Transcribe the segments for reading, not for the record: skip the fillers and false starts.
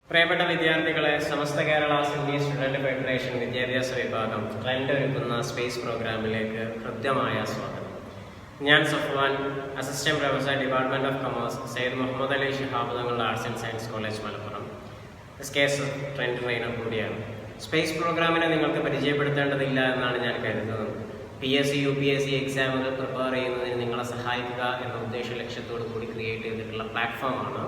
പ്രിയപ്പെട്ട വിദ്യാർത്ഥികളെ, സമസ്ത കേരള സിംഗി സ്റ്റുഡന്റ് ഫെഡറേഷൻ വിദ്യാഭ്യാസ വിഭാഗം ട്രെൻഡ് ഒരുക്കുന്ന സ്പേസ് പ്രോഗ്രാമിലേക്ക് ഹൃദ്യമായ സ്വാഗതം. ഞാൻ Safwan, assistant professor, department of commerce, Sayyid Muhammad Ali Shihab തങ്ങളുടെ arts and science college Malappuram. SKS trend trainer കൂടിയാണ്. സ്പേസ് പ്രോഗ്രാമിനെ നിങ്ങൾക്ക് പരിചയപ്പെടുത്തേണ്ടതില്ല എന്നാണ് ഞാൻ കരുതുന്നത്. PSC, UPSC എക്സാമുകൾ പ്രിപ്പയർ ചെയ്യുന്നതിന് നിങ്ങളെ സഹായിക്കുക എന്ന ഉദ്ദേശ ലക്ഷ്യത്തോടു കൂടി ക്രിയേറ്റ് ചെയ്തിട്ടുള്ള പ്ലാറ്റ്ഫോമാണ്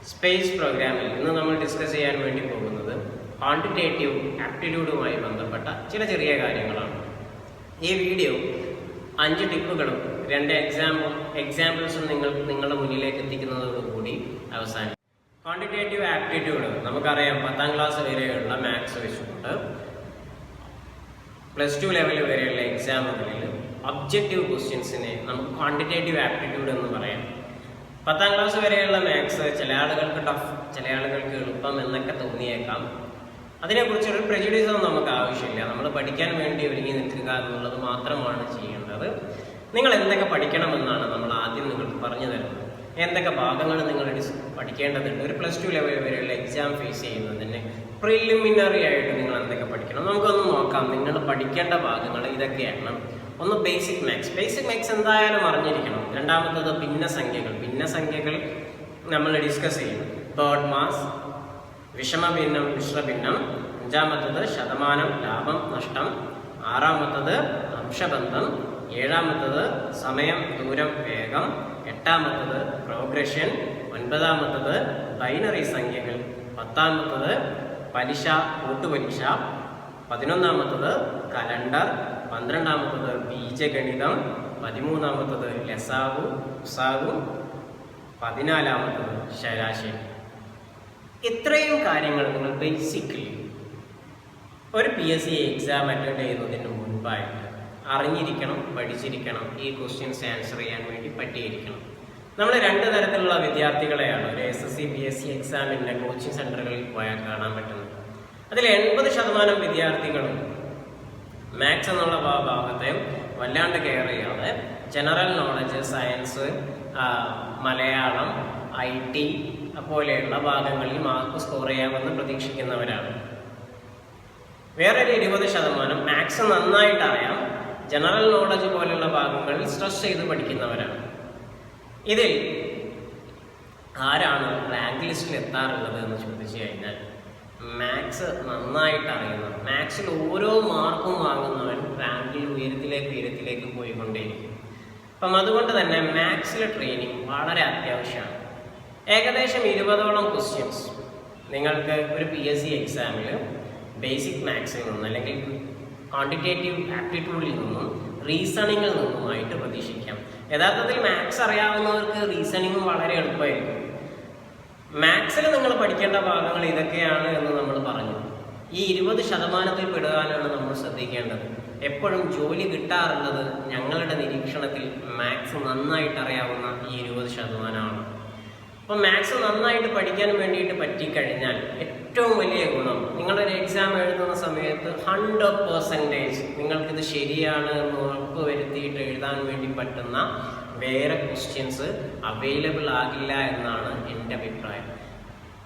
സ്പേസ് പ്രോഗ്രാമിൽ ഇന്ന് നമ്മൾ ഡിസ്കസ് ചെയ്യാൻ വേണ്ടി പോകുന്നത് ക്വാണ്ടിറ്റേറ്റീവ് ആപ്റ്റിറ്റ്യൂഡുമായി ബന്ധപ്പെട്ട ചില ചെറിയ കാര്യങ്ങളാണ്. ഈ വീഡിയോ 5 ടിപ്പുകളും 2 എക്സാമ്പിൾസും നിങ്ങളുടെ മുന്നിലേക്ക് എത്തിക്കുന്നതോടുകൂടി അവസാനിക്കും. ക്വാണ്ടിറ്റേറ്റീവ് ആപ്റ്റിറ്റ്യൂഡ് നമുക്കറിയാം, 10ാം ക്ലാസ് വരെയുള്ള മാത്സ് വെച്ചുകൊണ്ട് +2 ലെവൽ വരെയുള്ള എക്സാമുകളിൽ ഒബ്ജക്റ്റീവ് ക്വസ്റ്റ്യൻസിനെ നമുക്ക് ക്വാണ്ടിറ്റേറ്റീവ് ആപ്റ്റിറ്റ്യൂഡ് എന്ന് പറയാം. 10ാം ക്ലാസ് വരെയുള്ള മാത്സ് ചില ആളുകൾക്ക് ടഫ്, ചില ആളുകൾക്ക് എളുപ്പം എന്നൊക്കെ തോന്നിയേക്കാം. അതിനെക്കുറിച്ചൊരു പ്രെജുഡീസൊന്നും നമുക്ക് ആവശ്യമില്ല. നമ്മൾ പഠിക്കാൻ വേണ്ടി ഒരുങ്ങി നിൽക്കുക എന്നുള്ളത് മാത്രമാണ് ചെയ്യേണ്ടത്. നിങ്ങൾ എന്തൊക്കെ പഠിക്കണമെന്നാണ് നമ്മൾ ആദ്യം നിങ്ങൾക്ക് പറഞ്ഞു തരുന്നത്. എന്തൊക്കെ ഭാഗങ്ങൾ നിങ്ങൾ പഠിക്കേണ്ടതുണ്ട്. ഒരു +2 ലെവൽ വരെയുള്ള എക്സാം ഫേസ് ചെയ്യുന്നതിന് പ്രിലിമിനറി ആയിട്ട് നിങ്ങൾ എന്തൊക്കെ പഠിക്കണം നമുക്കൊന്ന് നോക്കാം. നിങ്ങൾ പഠിക്കേണ്ട ഭാഗങ്ങൾ ഇതൊക്കെയാണ്. ഒന്ന് ബേസിക് മാത്സ് എന്തായാലും അറിഞ്ഞിരിക്കണം. രണ്ടാമത്തത് ഭിന്നസംഖ്യകൾ നമ്മൾ ഡിസ്കസ് ചെയ്യും. Bird mass, വിഷമഭിന്നം, മിശ്രഭിന്നം. 5ാമത്തത് ശതമാനം, ലാഭം, നഷ്ടം. 6ാമത്തത് അംശബന്ധം. 7ാമത്തത് സമയം, ദൂരം, വേഗം. 8ാമത്തത് പ്രോഗ്രഷൻ. 9ാമത്തത് ബൈനറി സംഖ്യകൾ. 10ാമത്തത് പലിശ, കൂട്ടുപലിശ. 11ാമത്തത് കലണ്ടർ. 12ാമത്തത് ബീജഗണിതം. 13ാമത്തത് ലസാഗു, ഉസാഗു. 14ാമത്തത് ശരാശരി. ഇത്രയും കാര്യങ്ങൾ നിങ്ങൾ ബേസിക്കലി ഒരു PSC എക്സാം അറ്റൻഡ് ചെയ്യുന്നതിന് മുൻപായിട്ട് അറിഞ്ഞിരിക്കണം, പഠിച്ചിരിക്കണം. ഈ ക്വസ്റ്റ്യൻസ് ആൻസർ ചെയ്യാൻ വേണ്ടി പറ്റിയിരിക്കണം. നമ്മൾ 2 തരത്തിലുള്ള വിദ്യാർത്ഥികളെയാണ് ഒരു SSC PSC എക്സാമിൻ്റെ കോച്ചിങ് സെൻ്ററുകളിൽ പോയാൽ കാണാൻ പറ്റുന്നത്. അതിൽ 80% വിദ്യാർത്ഥികളും മാത്സ് എന്നുള്ള ഭാഗത്തെ വല്ലാണ്ട് കെയർ ചെയ്യാതെ general knowledge, science, Malayalam, IT പോലെയുള്ള ഭാഗങ്ങളിൽ മാർക്ക് സ്കോർ ചെയ്യാമെന്ന് പ്രതീക്ഷിക്കുന്നവരാണ്. വേറൊരു 20% മാത്സ് നന്നായിട്ട് അറിയാം, ജനറൽ നോളജ് പോലെയുള്ള ഭാഗങ്ങളിൽ സ്ട്രെസ് ചെയ്ത് പഠിക്കുന്നവരാണ്. ഇതിൽ ആരാണ് റാങ്ക് ലിസ്റ്റിൽ എത്താറുള്ളത് എന്ന് ചോദിച്ചു കഴിഞ്ഞാൽ, മാത്സ് നന്നായിട്ട് അറിയുന്നവർ, മാത്സിൽ ഓരോ മാർക്കും വാങ്ങുന്നവൻ റാങ്കിൽ ഉയരത്തിലേക്ക് പോയിക്കൊണ്ടേയിരിക്കും. അപ്പം അതുകൊണ്ട് തന്നെ മാത്സിലെ ട്രെയിനിങ് വളരെ അത്യാവശ്യമാണ്. ഏകദേശം 20ഓളം ക്വസ്റ്റ്യൻസ് നിങ്ങൾക്ക് ഒരു PSC എക്സാമിൽ ബേസിക് മാത്സിൽ നിന്നും അല്ലെങ്കിൽ ക്വാണ്ടിറ്റേറ്റീവ് ആപ്റ്റിറ്റ്യൂഡിൽ നിന്നും റീസണിങ്ങിൽ നിന്നുമായിട്ട് പ്രതീക്ഷിക്കാം. യഥാർത്ഥത്തിൽ മാത്സ് അറിയാവുന്നവർക്ക് റീസണിങ്ങും വളരെ എളുപ്പമായിരിക്കും. മാത്സിൽ നിങ്ങൾ പഠിക്കേണ്ട ഭാഗങ്ങൾ ഇതൊക്കെയാണ് എന്ന് നമ്മൾ പറഞ്ഞു. ഈ 20% പെടുവാനാണ് നമ്മൾ ശ്രദ്ധിക്കേണ്ടത്. എപ്പോഴും ജോലി കിട്ടാറുള്ളത് ഞങ്ങളുടെ നിരീക്ഷണത്തിൽ മാത്സ് നന്നായിട്ട് അറിയാവുന്ന ഈ 20%. അപ്പോൾ മാത്സ് നന്നായിട്ട് പഠിക്കാൻ വേണ്ടിയിട്ട് പറ്റിക്കഴിഞ്ഞാൽ ഏറ്റവും വലിയ ഗുണം, നിങ്ങളൊരു എക്സാം എഴുതുന്ന സമയത്ത് 100% നിങ്ങൾക്കിത് ശരിയാണ് എന്ന് ഉറപ്പ് വരുത്തിയിട്ട് എഴുതാൻ വേണ്ടി പറ്റുന്ന വേറെ ക്വസ്റ്റ്യൻസ് അവൈലബിൾ ആകില്ല എന്നാണ് എൻ്റെ അഭിപ്രായം.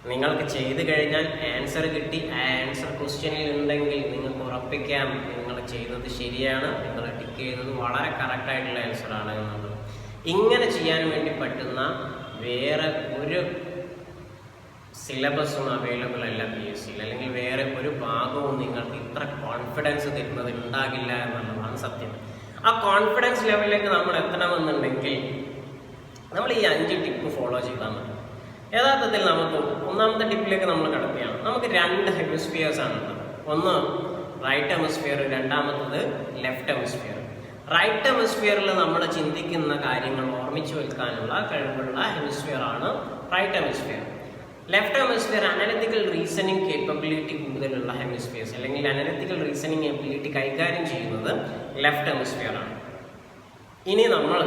നിങ്ങൾക്ക് ചെയ്ത് കഴിഞ്ഞാൽ ആൻസർ കിട്ടി, ആ ആൻസർ ക്വസ്റ്റ്യനിൽ ഉണ്ടെങ്കിൽ നിങ്ങൾക്ക് ഉറപ്പിക്കാം നിങ്ങൾ ചെയ്തത് ശരിയാണ്, നിങ്ങൾ ടിക്ക് ചെയ്തത് വളരെ കറക്റ്റായിട്ടുള്ള ആൻസറാണ് എന്നുള്ളത്. ഇങ്ങനെ ചെയ്യാൻ വേണ്ടി പറ്റുന്ന വേറെ ഒരു സിലബസും അവൈലബിൾ അല്ല PSCയിൽ, അല്ലെങ്കിൽ വേറെ ഒരു ഭാഗവും നിങ്ങൾക്ക് ഇത്ര കോൺഫിഡൻസ് തരുന്നത് ഉണ്ടാകില്ല എന്നുള്ളതാണ് സത്യം. ആ കോൺഫിഡൻസ് ലെവലിലേക്ക് നമ്മൾ എത്തണമെന്നുണ്ടെങ്കിൽ നമ്മൾ ഈ 5 ടിപ്പ് ഫോളോ ചെയ്താൽ മതി. യഥാർത്ഥത്തിൽ നമുക്ക് 1ാമത്തെ ടിപ്പിലേക്ക് നമ്മൾ കടക്കുകയാണ്. നമുക്ക് 2 ഹെമിസ്ഫിയേഴ്സ് ആണുള്ളത്. ഒന്ന് റൈറ്റ് ഹെമിസ്ഫിയർ, 2ാമത്തത് ലെഫ്റ്റ് ഹെമിസ്ഫിയർ. റൈറ്റ് ഹെമിസ്ഫിയറിൽ നമ്മൾ ചിന്തിക്കുന്ന കാര്യങ്ങൾ ഓർമ്മിച്ചു വെക്കാനുള്ള കഴിവുള്ള ഹെമിസ്ഫിയർ ആണ് right hemisphere. Left hemisphere analytical reasoning capability കൂടുതലുള്ള ഹെമിസ്ഫിയേഴ്സ്, അല്ലെങ്കിൽ അനലിറ്റിക്കൽ റീസണിങ് എബിലിറ്റി കൈകാര്യം ചെയ്യുന്നത് ലെഫ്റ്റ് ഹെമിസ്ഫിയർ ആണ്. ഇനി നമ്മൾ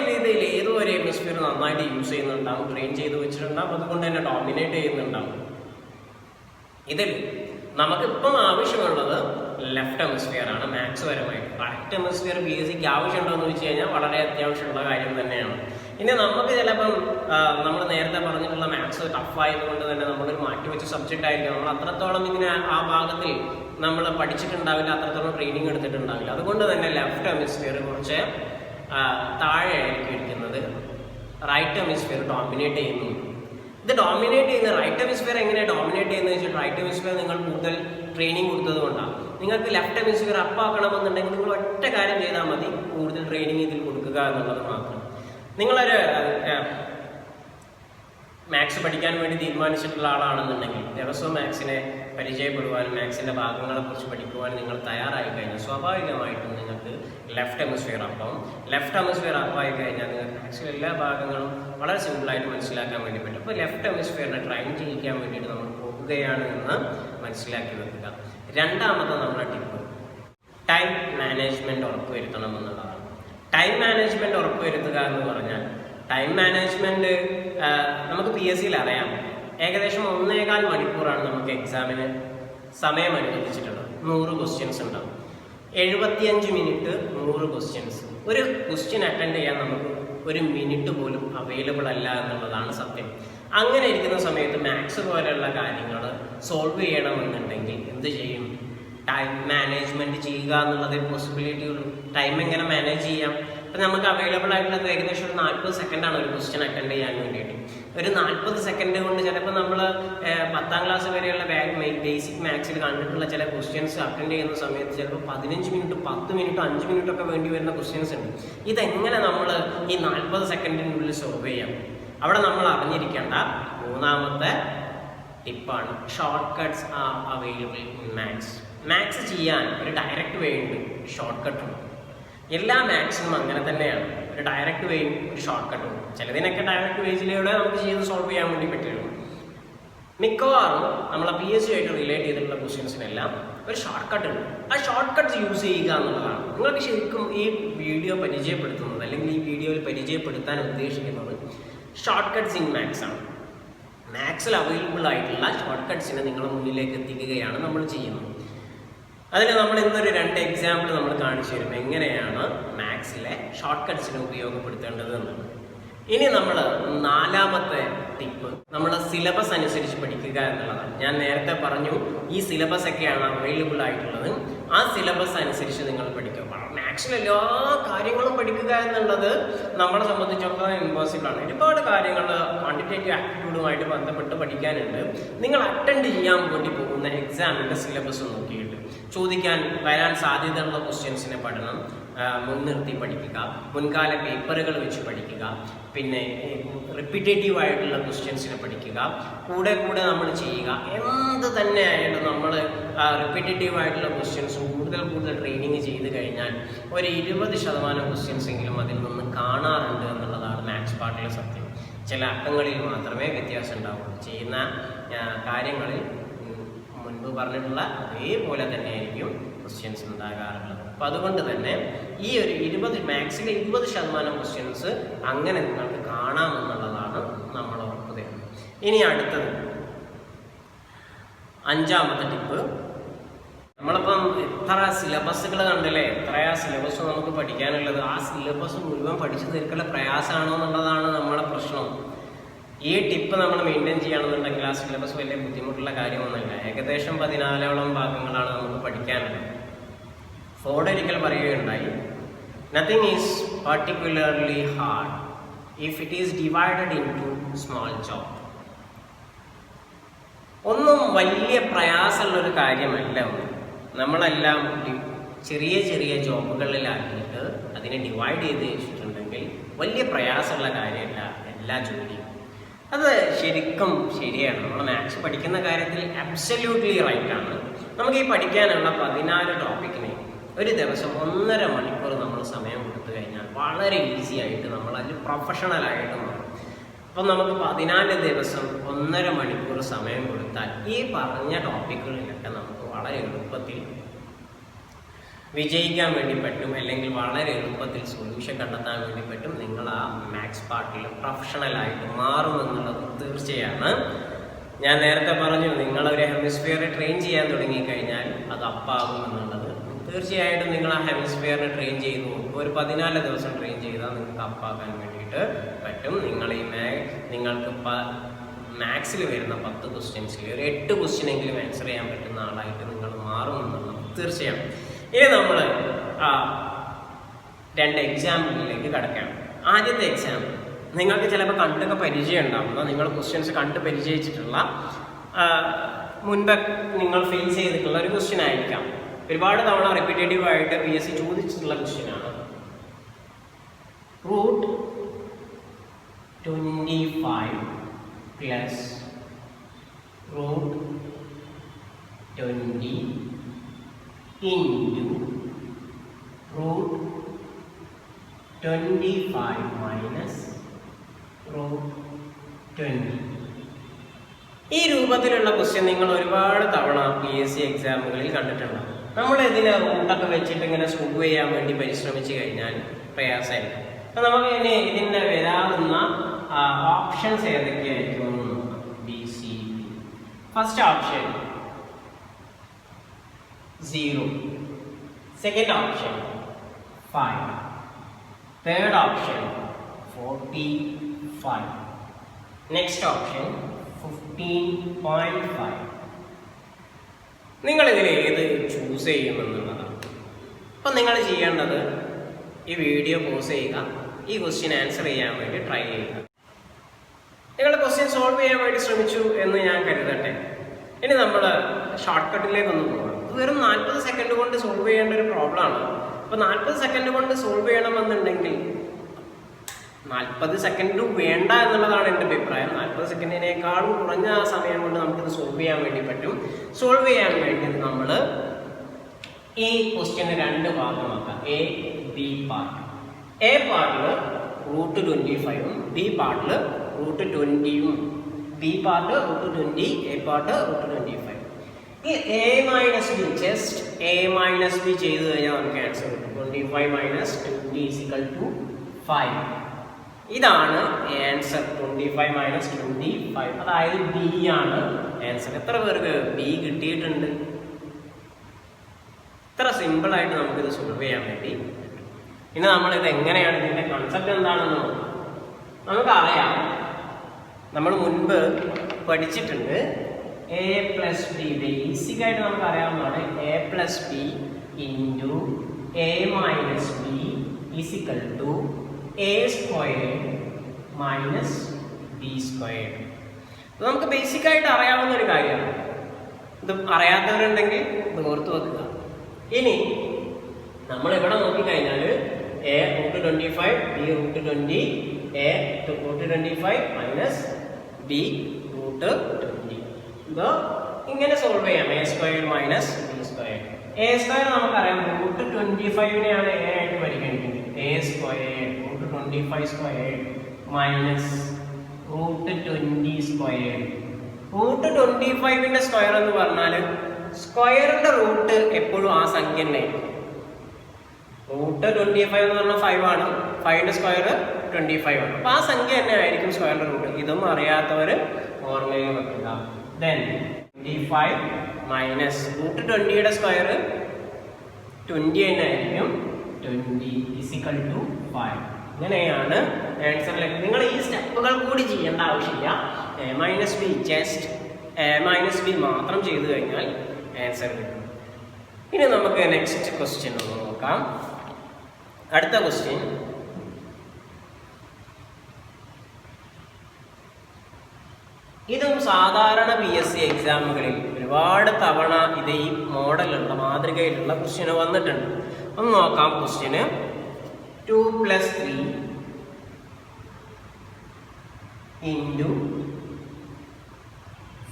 ഇതിൽ ഏതോ ഒരു ഹെമിസ്ഫിയർ നന്നായിട്ട് യൂസ് ചെയ്യുന്നുണ്ടാവും, ട്രെയിൻ ചെയ്ത് വെച്ചിട്ടുണ്ടാവും, അതുകൊണ്ട് തന്നെ ഡോമിനേറ്റ് ചെയ്യുന്നുണ്ടാവും. ഇതിൽ നമുക്കിപ്പം ആവശ്യമുള്ളത് ലെഫ്റ്റ് ഹെമിസ്ഫിയർ ആണ് മാത്സ് പരമായിട്ട്. റൈറ്റ് ഹെമിസ്ഫിയർ PSCക്ക് ആവശ്യമുണ്ടോ എന്ന് വെച്ച് കഴിഞ്ഞാൽ വളരെ അത്യാവശ്യമുള്ള കാര്യം തന്നെയാണ്. ഇനി നമുക്ക് ചിലപ്പം നമ്മൾ നേരത്തെ പറഞ്ഞിട്ടുള്ള മാത്സ് ടഫായതുകൊണ്ട് തന്നെ നമ്മളൊരു മാറ്റിവെച്ച സബ്ജക്റ്റ് ആയിരിക്കും, നമ്മൾ അത്രത്തോളം ഇതിന് ആ ഭാഗത്തിൽ നമ്മൾ പഠിച്ചിട്ടുണ്ടാവില്ല, അത്രത്തോളം ട്രെയിനിങ് എടുത്തിട്ടുണ്ടാവില്ല. അതുകൊണ്ട് തന്നെ ലെഫ്റ്റ് ഹെമിസ്ഫിയർ കുറച്ച് താഴെ ആയിരിക്കും ഇരിക്കുന്നത്, റൈറ്റ് ഹെമിസ്ഫിയർ ഡോമിനേറ്റ് ചെയ്യുന്നു. ഇത് ഡോമിനേറ്റ് ചെയ്യുന്ന റൈറ്റ് ഹെമിസ്ഫിയർ എങ്ങനെയാണ് ഡോമിനേറ്റ് ചെയ്യുന്നത് വെച്ചാൽ, റൈറ്റ് ഹെമിസ്ഫിയർ നിങ്ങൾ കൂടുതൽ ട്രെയിനിങ് കൊടുത്തത് കൊണ്ടാണ്. നിങ്ങൾക്ക് ലെഫ്റ്റ് ഹെമിസ്ഫിയർ അപ്പാക്കണമെന്നുണ്ടെങ്കിൽ നിങ്ങൾ ഒറ്റ കാര്യം ചെയ്താൽ മതി, കൂടുതൽ ട്രെയിനിങ് ഇതിൽ കൊടുക്കുക എന്നുള്ളത് മാത്രം. നിങ്ങളൊരു മാത്സ് പഠിക്കാൻ വേണ്ടി തീരുമാനിച്ചിട്ടുള്ള ആളാണെന്നുണ്ടെങ്കിൽ ദിവസവും മാത്സിനെ പരിചയപ്പെടുവാനും മാത്സിൻ്റെ ഭാഗങ്ങളെക്കുറിച്ച് പഠിക്കുവാനും നിങ്ങൾ തയ്യാറായി കഴിഞ്ഞാൽ സ്വാഭാവികമായിട്ടും നിങ്ങൾക്ക് ലെഫ്റ്റ് ഹെമിസ്ഫിയർ അപ്പാവും. ലെഫ്റ്റ് ഹെമിസ്ഫിയർ അപ്പായി കഴിഞ്ഞാൽ നിങ്ങൾക്ക് മാത്സിലെ എല്ലാ ഭാഗങ്ങളും വളരെ സിമ്പിളായിട്ട് മനസ്സിലാക്കാൻ വേണ്ടി പറ്റും. അപ്പോൾ ലെഫ്റ്റ് ഹെമിസ്ഫിയറിനെ ട്രെയിൻ ചെയ്യിക്കാൻ വേണ്ടിയിട്ട് നമ്മൾ പോകുകയാണ് എന്ന് മനസ്സിലാക്കി വെക്കുക. രണ്ടാമത്തെ നമ്മുടെ ടിപ്പ് ടൈം മാനേജ്മെൻറ്റ് ഉറപ്പുവരുത്തണം എന്നുള്ളതാണ്. ടൈം മാനേജ്മെൻറ്റ് ഉറപ്പുവരുത്തുക എന്ന് പറഞ്ഞാൽ, ടൈം മാനേജ്മെൻറ്റ് നമുക്ക് PSCയിൽ അറിയാം, ഏകദേശം 1.25 മണിക്കൂറാണ് നമുക്ക് എക്സാമിന് സമയം അനുവദിച്ചിട്ടുള്ളത്. 100 ക്വസ്റ്റ്യൻസ് ഉണ്ടാവും, 75 മിനിറ്റ് 100 ക്വസ്റ്റ്യൻസ്. ഒരു ക്വസ്റ്റ്യൻ അറ്റൻഡ് ചെയ്യാൻ നമുക്ക് 1 മിനിറ്റ് പോലും അവൈലബിൾ അല്ല എന്നുള്ളതാണ് സത്യം. അങ്ങനെ ഇരിക്കുന്ന സമയത്ത് മാത്സ് പോലെയുള്ള കാര്യങ്ങൾ സോൾവ് ചെയ്യണമെന്നുണ്ടെങ്കിൽ എന്ത് ചെയ്യും? ടൈം മാനേജ്മെൻറ്റ് ചെയ്യുക എന്നുള്ളതേ പോസിബിലിറ്റി ഉള്ളൂ. ടൈം എങ്ങനെ മാനേജ് ചെയ്യാം? ഇപ്പം നമുക്ക് അവൈലബിൾ ആയിട്ടുള്ളത് ഏകദേശം ഒരു 40 സെക്കൻഡാണ് ഒരു ക്വസ്റ്റ്യൻ അറ്റൻഡ് ചെയ്യാൻ വേണ്ടിയിട്ട്. ഒരു 40 സെക്കൻഡ് കൊണ്ട് ചിലപ്പോൾ നമ്മൾ 10ാം ക്ലാസ് വരെയുള്ള ബേസിക് മാത്സിൽ കണ്ടിട്ടുള്ള ചില ക്വസ്റ്റ്യൻസ് അറ്റൻഡ് ചെയ്യുന്ന സമയത്ത് ചിലപ്പോൾ 15 മിനിറ്റ് 10 മിനിറ്റ് 5 മിനിറ്റ് ഒക്കെ വേണ്ടി വരുന്ന ക്വസ്റ്റ്യൻസ് ഉണ്ട്. ഇതെങ്ങനെ നമ്മൾ ഈ 40 സെക്കൻഡിനുള്ളിൽ സോൾവ് ചെയ്യാം? അവിടെ നമ്മൾ അറിഞ്ഞിരിക്കേണ്ട മൂന്നാമത്തെ ടിപ്പാണ് short cuts are available in maths. Maths ചെയ്യാൻ ഒരു ഡയറക്റ്റ് വേ ഉണ്ട്, ഷോർട്ട് കട്ട് ഉണ്ട്. എല്ലാ മാത്സിനും അങ്ങനെ തന്നെയാണ്, ഒരു ഡയറക്റ്റ് വേയും ഒരു ഷോർട്ട് കട്ടും. ചിലതിനൊക്കെ ഡയറക്റ്റ് വേജിലൂടെ നമുക്ക് ചെയ്ത് സോൾവ് ചെയ്യാൻ വേണ്ടി പറ്റുള്ളൂ. മിക്കവാറും നമ്മളെ PSC ആയിട്ട് റിലേറ്റ് ചെയ്തിട്ടുള്ള ക്വസ്റ്റ്യൻസിനെല്ലാം ഒരു ഷോർട്ട് കട്ട് ഉണ്ട്. ആ ഷോർട്ട് കട്ട്സ് യൂസ് ചെയ്യുക എന്നുള്ളതാണ് നിങ്ങൾക്ക് ശരിക്കും ഈ വീഡിയോ പരിചയപ്പെടുത്തുന്നത്, അല്ലെങ്കിൽ ഈ വീഡിയോയിൽ പരിചയപ്പെടുത്താൻ ഉദ്ദേശിക്കുന്നത് ഷോർട്ട് കട്ട്സ് ഇൻ മാത്സ് ആണ്. മാത്സിൽ അവൈലബിൾ ആയിട്ടുള്ള ഷോർട്ട് കട്ട്സിനെ നിങ്ങളുടെ മുന്നിലേക്ക് എത്തിക്കുകയാണ് നമ്മൾ ചെയ്യുന്നത്. അതിന് നമ്മൾ ഇന്നൊരു 2 എക്സാമ്പിൾ നമ്മൾ കാണിച്ചു തരും എങ്ങനെയാണ് മാത്സിലെ ഷോർട്ട് കട്ട്സിനെ ഉപയോഗപ്പെടുത്തേണ്ടത് എന്നുള്ളത്. ഇനി നമ്മൾ 4ാമത്തെ ടിപ്പ് നമ്മൾ സിലബസ് അനുസരിച്ച് പഠിക്കുക എന്നുള്ളതാണ്. ഞാൻ നേരത്തെ പറഞ്ഞു ഈ സിലബസ് ഒക്കെയാണ് അവൈലബിൾ ആയിട്ടുള്ളത്, ആ സിലബസ് അനുസരിച്ച് നിങ്ങൾ പഠിക്കുക. മാത്സിൽ എല്ലാ കാര്യങ്ങളും പഠിക്കുക എന്നുള്ളത് നമ്മളെ സംബന്ധിച്ചിടത്തോളം ഇമ്പോസിബിൾ ആണ്. ഒരുപാട് കാര്യങ്ങൾ ക്വാണ്ടിറ്റേറ്റീവ് ആപ്റ്റിറ്റ്യൂഡുമായിട്ട് ബന്ധപ്പെട്ട് പഠിക്കാനുണ്ട്. നിങ്ങൾ അറ്റൻഡ് ചെയ്യാൻ വേണ്ടി പോകുന്ന എക്സാമിൻ്റെ സിലബസ് നോക്കിയിട്ട് ചോദിക്കാൻ വരാൻ സാധ്യതയുള്ള ക്വസ്റ്റ്യൻസിനെ പഠനം മുൻനിർത്തി പഠിക്കുക, മുൻകാല പേപ്പറുകൾ വെച്ച് പഠിക്കുക, പിന്നെ റിപ്പീറ്റേറ്റീവ് ആയിട്ടുള്ള ക്വസ്റ്റ്യൻസിനെ പഠിക്കുക, കൂടെ നമ്മൾ ചെയ്യുക. എന്ത് തന്നെ ആയാലും നമ്മൾ റിപ്പീറ്റേറ്റീവ് ആയിട്ടുള്ള ക്വസ്റ്റ്യൻസും കൂടുതൽ ട്രെയിനിങ് ചെയ്ത് കഴിഞ്ഞാൽ ഒരു 20% ക്വസ്റ്റ്യൻസ് എങ്കിലും അതിൽ നിന്ന് കാണാറുണ്ട് എന്നുള്ളതാണ് മാത്സ് പാർട്ടിലെ സത്യം. ചില അക്കങ്ങളിൽ മാത്രമേ വ്യത്യാസം ഉണ്ടാവുള്ളൂ. ചെയ്യുന്ന കാര്യങ്ങളിൽ മുൻപ് പറഞ്ഞിട്ടുള്ള അതേപോലെ തന്നെയായിരിക്കും ക്വസ്റ്റ്യൻസ് ഉണ്ടാകാറുള്ളത്. അപ്പോൾ അതുകൊണ്ട് തന്നെ ഈ ഒരു മാത്സിലെ 20% ക്വസ്റ്റ്യൻസ് അങ്ങനെ നിങ്ങൾക്ക് കാണാമെന്നുള്ളതാണ് നമ്മൾ ഉറപ്പ് തരുന്നത്. ഇനി അടുത്തത് 5ാമത്തെ ടിപ്പ്. നമ്മളിപ്പം എത്ര സിലബസുകൾ കണ്ടില്ലേ, എത്രയാ സിലബസ് നമുക്ക് പഠിക്കാനുള്ളത്. ആ സിലബസ് മുഴുവൻ പഠിച്ചു തീർക്കൽ പ്രയാസമാണോ എന്നുള്ളതാണ് നമ്മുടെ പ്രശ്നം. ഈ ടിപ്പ് നമ്മൾ മെയിൻറ്റെയിൻ ചെയ്യുകയാണെന്നുണ്ടെങ്കിൽ ആ സിലബസ് വലിയ ബുദ്ധിമുട്ടുള്ള കാര്യമൊന്നുമില്ല. ഏകദേശം 14ഓളം ഭാഗങ്ങളാണ് നമുക്ക് പഠിക്കാനുള്ളത്. ഫോർഡ് ഒരിക്കൽ പറയുകയുണ്ടായി, nothing is particularly hard if it is divided into small job. ഒന്നും വലിയ പ്രയാസമുള്ളൊരു കാര്യമല്ല. നമ്മളെല്ലാം ചെറിയ ജോബുകളിലാക്കിയിട്ട് അതിനെ ഡിവൈഡ് ചെയ്ത് വെച്ചിട്ടുണ്ടെങ്കിൽ വലിയ പ്രയാസമുള്ള കാര്യമല്ല എല്ലാ ജോലിയും. അത് ശരിക്കും ശരിയാണ്. നമ്മൾ മാത്സ് പഠിക്കുന്ന കാര്യത്തിൽ അബ്സല്യൂട്ട്ലി റൈറ്റാണ്. നമുക്ക് ഈ പഠിക്കാനുള്ള 14 ടോപ്പിക്കിനെ ഒരു ദിവസം 1.5 മണിക്കൂർ നമ്മൾ സമയം കൊടുത്തു കഴിഞ്ഞാൽ വളരെ ഈസി ആയിട്ട് നമ്മൾ അതിൽ പ്രൊഫഷണലായിട്ട് മാറും. അപ്പം നമുക്ക് 14 ദിവസം 1.5 മണിക്കൂർ സമയം കൊടുത്താൽ ഈ പറഞ്ഞ ടോപ്പിക്കുകളിലൊക്കെ നമുക്ക് വളരെ എളുപ്പത്തിൽ വിജയിക്കാൻ വേണ്ടി പറ്റും, അല്ലെങ്കിൽ വളരെ എളുപ്പത്തിൽ സൊല്യൂഷൻ കണ്ടെത്താൻ വേണ്ടി പറ്റും. നിങ്ങൾ ആ മാത്സ് പാർട്ടിൽ പ്രൊഫഷണലായിട്ട് മാറുമെന്നുള്ളത് തീർച്ചയാണ്. ഞാൻ നേരത്തെ പറഞ്ഞു, നിങ്ങളൊരു ഹെമിസ്ഫിയർ ട്രെയിൻ ചെയ്യാൻ തുടങ്ങിക്കഴിഞ്ഞാൽ അത് അപ്പാകും എന്നുള്ളത്. തീർച്ചയായിട്ടും നിങ്ങൾ ആ ഹെമിസ്ഫിയറിനെ ട്രെയിൻ ചെയ്തു ഒരു 14 ദിവസം ട്രെയിൻ ചെയ്താൽ നിങ്ങൾക്ക് അപ്പാക്കാൻ വേണ്ടി വേണ്ടിയിട്ട് പറ്റും. നിങ്ങൾ നിങ്ങൾക്ക് മാത്സിൽ വരുന്ന 10 ക്വസ്റ്റ്യൻസിൽ ഒരു 8 ക്വസ്റ്റ്യനെങ്കിലും ആൻസർ ചെയ്യാൻ പറ്റുന്ന ആളായിട്ട് നിങ്ങൾ മാറുമെന്നുള്ളത് തീർച്ചയായും. ഇനി നമ്മൾ 2 എക്സാമ്പിളിലേക്ക് കടക്കാം. ആദ്യത്തെ എക്സാമ്പിൾ നിങ്ങൾക്ക് ചിലപ്പോൾ കണ്ടൊക്കെ പരിചയം ഉണ്ടാവുന്ന, നിങ്ങൾ ക്വസ്റ്റ്യൻസ് കണ്ട് പരിചയിച്ചിട്ടുള്ള, മുൻപ് നിങ്ങൾ ഫേസ് ചെയ്തിട്ടുള്ള ഒരു ക്വസ്റ്റ്യൻ ആയിരിക്കാം. ഒരുപാട് തവണ റിപ്പീറ്റേറ്റീവ് ആയിട്ട് PSC ചോദിച്ചിട്ടുള്ള ക്വസ്റ്റ്യനാണ്. Root 25 plus root 20 into root 25 minus root 20. ഈ രൂപത്തിലുള്ള ക്വസ്റ്റ്യൻ നിങ്ങൾ ഒരുപാട് തവണ PSC എക്സാമുകളിൽ കണ്ടിട്ടുണ്ടാകും. നമ്മൾ ഇതിനെ റൂട്ടൊക്കെ വെച്ചിട്ട് ഇങ്ങനെ സോൾവ് ചെയ്യാൻ വേണ്ടി പരിശ്രമിച്ചു കഴിഞ്ഞാൽ പ്രയാസമായിരിക്കും. അപ്പം നമുക്ക് ഇനി ഇതിൻ്റെ വരാവുന്ന ഓപ്ഷൻസ് ഏതൊക്കെയായിരിക്കും? BC. First option 0, second option 5, third option 45, next option 15.5. നിങ്ങൾ ഇതിൽ ഏത് ചൂസ് ചെയ്യുമെന്നുള്ളതാണ്. അപ്പം നിങ്ങൾ ചെയ്യേണ്ടത് ഈ വീഡിയോ പോസ് ചെയ്യുക, ഈ ക്വസ്റ്റ്യൻ ആൻസർ ചെയ്യാൻ വേണ്ടി ട്രൈ ചെയ്യുക. നിങ്ങൾ ക്വസ്റ്റ്യൻ സോൾവ് ചെയ്യാൻ വേണ്ടി ശ്രമിച്ചു എന്ന് ഞാൻ കരുതട്ടെ. ഇനി നമ്മൾ ഷോർട്ട് കട്ടിലേക്കൊന്ന് പോകാം. ഇത് വെറും 40 സെക്കൻഡ് കൊണ്ട് സോൾവ് ചെയ്യേണ്ട ഒരു പ്രോബ്ലമാണ്. അപ്പോൾ 40 സെക്കൻഡ് കൊണ്ട് സോൾവ് ചെയ്യണമെന്നുണ്ടെങ്കിൽ 40 സെക്കൻഡും വേണ്ട എന്നുള്ളതാണ് എൻ്റെ അഭിപ്രായം. 40 സെക്കൻഡിനേക്കാളും കുറഞ്ഞ സമയം കൊണ്ട് നമുക്കിത് സോൾവ് ചെയ്യാൻ വേണ്ടി പറ്റും. സോൾവ് ചെയ്യാൻ വേണ്ടി നമ്മൾ ഈ ക്വസ്റ്റ്യന് 2 ഭാഗമാക്കാം. A, B part. A പാർട്ടിൽ റൂട്ട് 25ഉം B പാർട്ടിൽ റൂട്ട് 20ഉം. B part root 20, A part root 25. ഈ A minus B, just A minus B ചെയ്ത് കഴിഞ്ഞാൽ നമുക്ക് ആൻസർ കിട്ടും. 25 മൈനസ് 20 ഈക്വൽ ടു 5. ഇതാണ് ആൻസർ. 25 മൈനസ് 25, അതായത് B ആണ് ആൻസർ. എത്ര പേർക്ക് B കിട്ടിയിട്ടുണ്ട്? ഇത്ര സിമ്പിളായിട്ട് നമുക്കിത് സോൾവ് ചെയ്യാൻ വേണ്ടി. ഇനി നമ്മളിത് എങ്ങനെയാണ്, ഇതിൻ്റെ കൺസെപ്റ്റ് എന്താണെന്ന് നോക്കാം. നമുക്കറിയാം, നമ്മൾ മുൻപ് പഠിച്ചിട്ടുണ്ട് A പ്ലസ് B. ബേസിക് ആയിട്ട് നമുക്ക് അറിയാവുന്നതാണ് A plus B into A minus B is equal to A squared minus B squared. ഇത് നമുക്ക് ബേസിക് ആയിട്ട് അറിയാവുന്ന ഒരു കാര്യമാണ്. ഇത് അറിയാത്തവരുണ്ടെങ്കിൽ ഇത് ഓർത്ത് വെക്കുക. ഇനി നമ്മൾ ഇവിടെ നോക്കിക്കഴിഞ്ഞാൽ A root 25, B root 20, A root 25 minus B root 20. ഇത് ഇങ്ങനെ സോൾവ് ചെയ്യാം. A squared minus B squared. A square നമുക്കറിയാം, റൂട്ട് 25നെയാണ് A ആയിട്ട് പരിഗണിക്കുന്നത്. A squared root 25 squared minus root 20 squared. Root 25ന്റെ സ്ക്വയർ എന്ന് പറഞ്ഞാൽ സ്ക്വയറിന്റെ റൂട്ട് എപ്പോഴും ആ സംഖ്യ തന്നെ. റൂട്ട് 25 എന്ന് പറഞ്ഞാൽ 5 ആണ്. 5ന്റെ സ്ക്വയർ 25 ആണ്. അപ്പോൾ ആ സംഖ്യ തന്നെ ആയിരിക്കും സ്ക്വയറിന്റെ റൂട്ട്. ഇതും അറിയാത്തവർ ഓർമ്മയിൽ വെക്കുക. ദെൻ 25 മൈനസ് റൂട്ട് 20യുടെ സ്ക്വയർ 20 തന്നെ ആയിരിക്കും. 20 ഈസിക്കൽ ടു 5. ഇങ്ങനെയാണ് ആൻസറിലേക്ക്. നിങ്ങൾ ഈ സ്റ്റെപ്പുകൾ കൂടി ചെയ്യേണ്ട ആവശ്യമില്ല. A minus B, just A minus B മാത്രം ചെയ്തു കഴിഞ്ഞാൽ ആൻസർ കിട്ടും. ഇനി നമുക്ക് നെക്സ്റ്റ് ക്വസ്റ്റ്യൻ ഒന്ന് നോക്കാം. അടുത്ത ക്വസ്റ്റ്യൻ ഇതും സാധാരണ PSC എക്സാമുകളിൽ ഒരുപാട് തവണ ഇത് ഈ മോഡലുള്ള മാതൃകയിലുള്ള ക്വസ്റ്റ്യന് വന്നിട്ടുണ്ട്. ഒന്ന് നോക്കാം. ക്വസ്റ്റ്യന് 2 + 3 into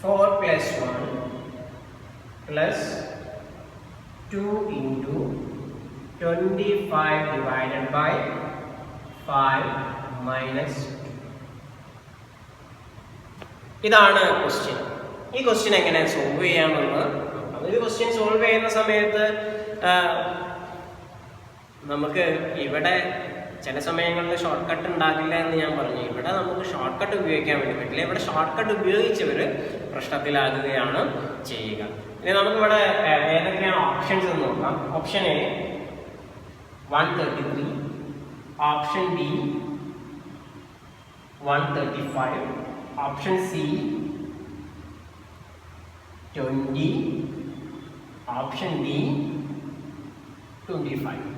4 + 1 plus 2 into 25 divided by 5 minus. ഇതാണ് ക്വസ്റ്റ്യൻ. ഈ ക്വസ്റ്റ്യൻ എങ്ങനെ സോൾവ് ചെയ്യാമെന്ന് നോക്കാം. ഒരു ക്വസ്റ്റ്യൻ സോൾവ് ചെയ്യുന്ന സമയത്ത് നമുക്ക് ഇവിടെ ചില സമയങ്ങളിൽ ഷോർട്ട് കട്ട് ഉണ്ടാകില്ല എന്ന് ഞാൻ പറഞ്ഞു. ഇവിടെ നമുക്ക് ഷോർട്ട് കട്ട് ഉപയോഗിക്കാൻ വേണ്ടി പറ്റില്ല. ഇവിടെ ഷോർട്ട് കട്ട് ഉപയോഗിച്ചവർ പ്രശ്നത്തിലാകുകയാണ് ചെയ്യുക. ഇനി നമുക്കിവിടെ ഏതൊക്കെയാണ് ഓപ്ഷൻസ് എന്ന് നോക്കാം. Option A 133, option B 135. Option C 20. Option D 25.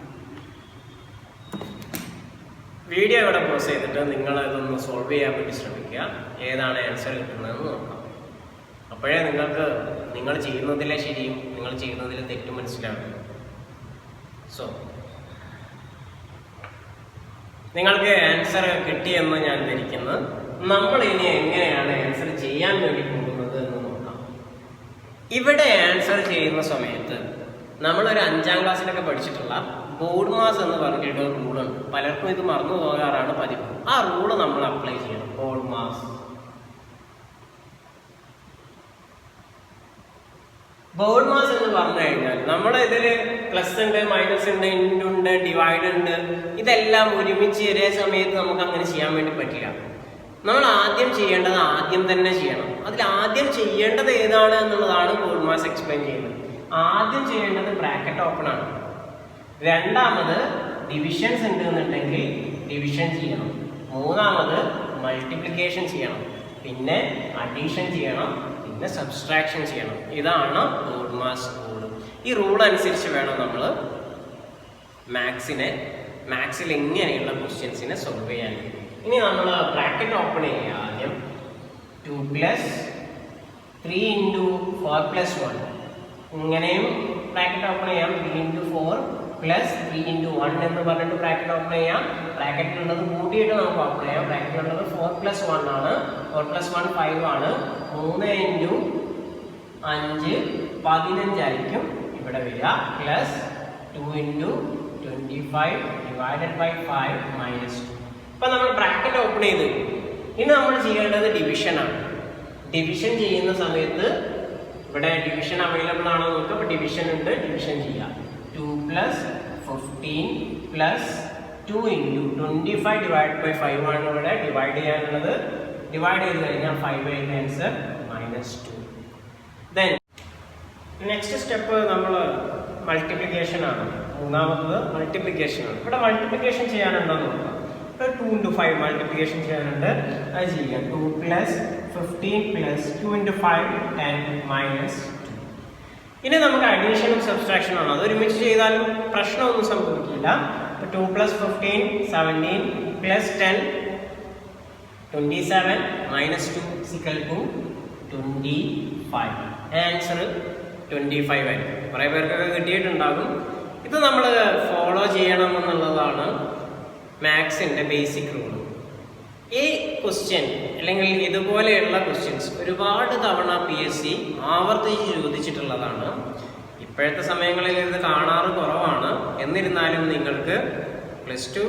Video ഇവിടെ പോസ് ചെയ്തിട്ട് നിങ്ങൾ ഇതൊന്ന് സോൾവ് ചെയ്യാൻ വേണ്ടി ശ്രമിക്കുക. ഏതാണ് ആൻസർ കിട്ടുന്നതെന്ന് നോക്കാം. അപ്പോഴേ നിങ്ങൾ ചെയ്യുന്നതിലെ ശരിയും നിങ്ങൾ ചെയ്യുന്നതിലെ തെറ്റും മനസ്സിലാവും. സോ നിങ്ങൾക്ക് ആൻസർ കിട്ടിയെന്ന് ഞാൻ ധരിക്കുന്നു. നമ്മൾ ഇനി എങ്ങനെയാണ് ആൻസർ ചെയ്യാൻ വേണ്ടി പോകുന്നത് എന്ന് നോക്കാം. ഇവിടെ ആൻസർ ചെയ്യുന്ന സമയത്ത് നമ്മളൊരു 5ാം ക്ലാസ്സിലൊക്കെ പഠിച്ചിട്ടുള്ള ബോർഡ് മാസ് എന്ന് പറഞ്ഞിട്ട് ഒരു റൂളുണ്ട്. പലർക്കും ഇത് മറന്നു പോകാറാണ് പതിവ്. ആ റൂള് നമ്മൾ അപ്ലൈ ചെയ്യണം. ബോർഡ് മാസ് എന്ന് പറഞ്ഞു കഴിഞ്ഞാൽ നമ്മുടെ ഇതിൽ പ്ലസ് ഉണ്ട്, മൈനസ് ഉണ്ട്, ഇൻഡ് ഉണ്ട്, ഡിവൈഡ് ഉണ്ട്. ഇതെല്ലാം ഒരുമിച്ച് ഒരേ സമയത്ത് നമുക്ക് അങ്ങനെ ചെയ്യാൻ വേണ്ടി പറ്റില്ല. നമ്മൾ ആദ്യം ചെയ്യേണ്ടത് ആദ്യം തന്നെ ചെയ്യണം. അതിൽ ആദ്യം ചെയ്യേണ്ടത് ഏതാണ് എന്നുള്ളതാണ് ബോർഡ് മാസ് എക്സ്പ്ലെയിൻ ചെയ്യുന്നത്. ആദ്യം ചെയ്യേണ്ടത് ബ്രാക്കറ്റ് ഓപ്പൺ ആണ്. രണ്ടാമത് ഡിവിഷൻസ് ഉണ്ട് എന്നുണ്ടെങ്കിൽ ഡിവിഷൻ ചെയ്യണം. മൂന്നാമത് മൾട്ടിപ്ലിക്കേഷൻ ചെയ്യണം. പിന്നെ അഡീഷൻ ചെയ്യണം. പിന്നെ സബ്സ്ട്രാക്ഷൻ ചെയ്യണം. ഇതാണ് ബോർഡ് മാസ് റൂൾ. ഈ റൂൾ അനുസരിച്ച് വേണം നമ്മൾ മാത്സിൽ ഇങ്ങനെയുള്ള ക്വസ്റ്റ്യൻസിനെ സോൾവ് ചെയ്യാൻ. ഇനി നമ്മൾ ബ്രാക്കറ്റ് ഓപ്പൺ ചെയ്യുക. ആദ്യം 2 + 3 × 4 + 1 ഇങ്ങനെയും ബ്രാക്കറ്റ് ഓപ്പൺ ചെയ്യാം. 3 × 4 + 3 × 1 എന്ന് പറഞ്ഞിട്ട് ബ്രാക്കറ്റ് ഓപ്പൺ ചെയ്യാം. ബ്രാക്കറ്റിലുള്ളത് കൂട്ടിയിട്ട് നമുക്ക് ഓപ്പൺ ചെയ്യാം. ബ്രാക്കറ്റിലുള്ളത് 4 + 1 ആണ്. 4 + 1 5 ആണ്. 3 × 5 15 ആയിരിക്കും ഇവിടെ വരിക. Plus 2 × 25 divided by 5 minus 2. ഇപ്പം നമ്മൾ ബ്രാക്കറ്റ് ഓപ്പൺ ചെയ്ത് ഇനി നമ്മൾ ചെയ്യേണ്ടത് ഡിവിഷൻ ആണ്. ഡിവിഷൻ ചെയ്യുന്ന സമയത്ത് ഇവിടെ ഡിവിഷൻ അവൈലബിൾ ആണോ നോക്കുക. അപ്പോൾ ഡിവിഷൻ ഉണ്ട്, ഡിവിഷൻ ചെയ്യാം. 2 + 15 + 2 × 25 ഡിവൈഡ് ബൈ 5 ആണ് ഇവിടെ ഡിവൈഡ് ചെയ്യാനുള്ളത്. ഡിവൈഡ് ചെയ്ത് കഴിഞ്ഞാൽ 5 ആൻസർ -2. ദെൻ നെക്സ്റ്റ് സ്റ്റെപ്പ് നമ്മൾ മൾട്ടിപ്ലിക്കേഷൻ ആണ്. മൂന്നാമത്തത് മൾട്ടിപ്ലിക്കേഷൻ ആണ്. ഇവിടെ മൾട്ടിപ്ലിക്കേഷൻ ചെയ്യാനുണ്ടോ നോക്കാം. 2 × 5 മൾട്ടിപ്ലിക്കേഷൻ ചെയ്യാനുണ്ട്. അത് ചെയ്യാം. 2 + 15 + 2 × 5 10 -2. ഇനി നമുക്ക് അഡീഷനും സബ്സ്ട്രാക്ഷനും ആണ്. അത് ഒരുമിച്ച് ചെയ്താലും പ്രശ്നമൊന്നും സംഭവിക്കില്ല. 2 + 15 17 + 10 27 -2 = 25. ആൻസർ 25 ആയിരിക്കും. കുറേ പേർക്കൊക്കെ കിട്ടിയിട്ടുണ്ടാകും. ഇത് നമ്മൾ ഫോളോ ചെയ്യണം എന്നുള്ളതാണ് മാത്സിൻ്റെ ബേസിക് റൂൾ. ഈ ക്വസ്റ്റ്യൻ അല്ലെങ്കിൽ ഇതുപോലെയുള്ള ക്വസ്റ്റ്യൻസ് ഒരുപാട് തവണ PSC ആവർത്തിച്ച് ചോദിച്ചിട്ടുള്ളതാണ്. ഇപ്പോഴത്തെ സമയങ്ങളിൽ ഇത് കാണാറ് കുറവാണ്. എന്നിരുന്നാലും നിങ്ങൾക്ക് +2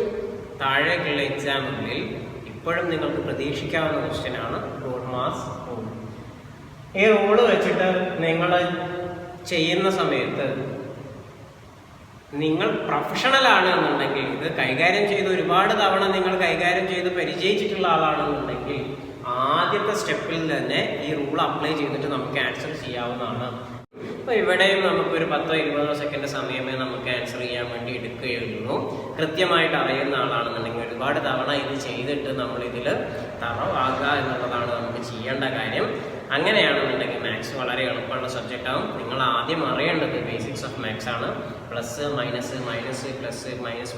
താഴേക്കുള്ള എക്സാമുകളിൽ ഇപ്പോഴും നിങ്ങൾക്ക് പ്രതീക്ഷിക്കാവുന്ന ക്വസ്റ്റ്യനാണ് ബോർഡ് മാസ് റൂൾ. ഈ റൂള് വെച്ചിട്ട് നിങ്ങൾ ചെയ്യുന്ന സമയത്ത് നിങ്ങൾ പ്രൊഫഷണൽ ആണ് എന്നുണ്ടെങ്കിൽ, ഇത് കൈകാര്യം ചെയ്ത് ഒരുപാട് തവണ നിങ്ങൾ കൈകാര്യം ചെയ്ത് പരിചയിച്ചിട്ടുള്ള ആളാണെന്നുണ്ടെങ്കിൽ ആദ്യത്തെ സ്റ്റെപ്പിൽ തന്നെ ഈ റൂൾ അപ്ലൈ ചെയ്തിട്ട് നമുക്ക് ആൻസർ ചെയ്യാവുന്നതാണ്. അപ്പോൾ ഇവിടെയും നമുക്കൊരു 10-20 സെക്കൻഡ് സമയമേ നമുക്ക് ആൻസർ ചെയ്യാൻ വേണ്ടി എടുക്കുകയുള്ളൂ. കൃത്യമായിട്ട് അറിയുന്ന ആളാണെന്നുണ്ടെങ്കിൽ ഒരുപാട് തവണ ഇത് ചെയ്തിട്ട് നമ്മളിതിൽ തറവാകുക എന്നുള്ളതാണ് നമുക്ക് ചെയ്യേണ്ട കാര്യം. അങ്ങനെയാണെന്നുണ്ടെങ്കിൽ മാത്സ് വളരെ എളുപ്പമുള്ള സബ്ജക്റ്റ് ആവും. നിങ്ങൾ ആദ്യം അറിയേണ്ടത് ബേസിക്സ് ഓഫ് മാത്സ് ആണ്. പ്ലസ് മൈനസ് പ്ലസ്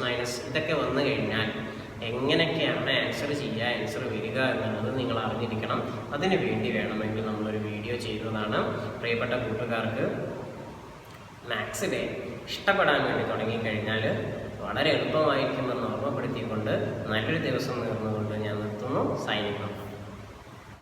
മൈനസ് ഇതൊക്കെ വന്നു കഴിഞ്ഞാൽ എങ്ങനെയൊക്കെയാണ് ആൻസർ ചെയ്യുക, ആൻസർ വരിക എന്നുള്ളത് നിങ്ങൾ അറിഞ്ഞിരിക്കണം. അതിന് വേണ്ടി വേണമെങ്കിൽ നമ്മളൊരു വീഡിയോ ചെയ്യുന്നതാണ്. പ്രിയപ്പെട്ട കൂട്ടുകാർക്ക് മാത്സിനെ ഇഷ്ടപ്പെടാൻ വേണ്ടി തുടങ്ങിക്കഴിഞ്ഞാൽ വളരെ എളുപ്പമായിരിക്കുമെന്ന് ഓർമ്മപ്പെടുത്തിക്കൊണ്ട് നല്ലൊരു ദിവസം നേർന്നുകൊണ്ട് ഞാൻ നിർത്തുന്നു. Signing off.